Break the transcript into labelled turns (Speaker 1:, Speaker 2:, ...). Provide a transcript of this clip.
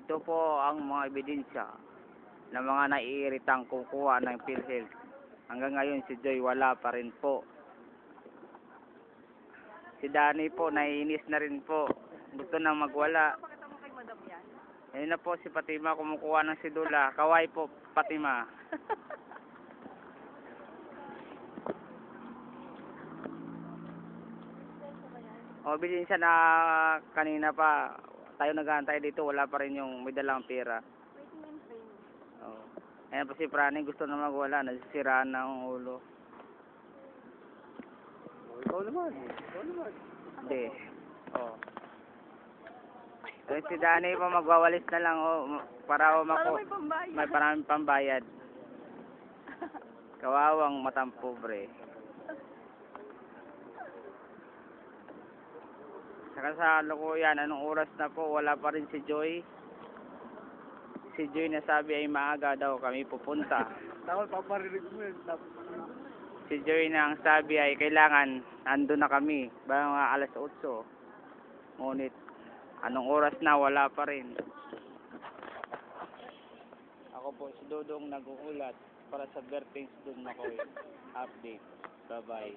Speaker 1: Ito po ang mga ebidensya ng mga naiiritang kukuha ng PhilHealth. Hanggang ngayon si Joy wala pa rin po. Si Danny po naiinis na rin po. Gusto nang magwala.
Speaker 2: Pakita mo kay madam yan.
Speaker 1: Ayun na po si Fatima kumukuha ng sidula. Kaway po Fatima. O ebidensya na kanina pa tayo nag-aantay dito, wala pa rin yung may dalang pera.
Speaker 2: Waiting and praying.
Speaker 1: Oh. Ayan po si Franny, gusto na magwala, nasisiraan na ang ulo.
Speaker 3: Ikaw naman. Ikaw naman.
Speaker 1: Hindi. Oh. Si Danny po magwawalis na lang para
Speaker 2: Para may pambayad.
Speaker 1: may paraming pambayad. Kawawang matang pobre. Saka sa lukuyan, anong oras na po, wala pa rin si Joy. Si Joy na sabi ay maaga daw kami pupunta.
Speaker 3: Tapos paparinig mo yun.
Speaker 1: Si Joy na ang sabi ay kailangan ando na kami, mga alas 8. Ngunit anong oras na, wala pa rin. Ako po si Dodong nag-uulat para sa Bertings Dun Makoy. Update. Bye bye.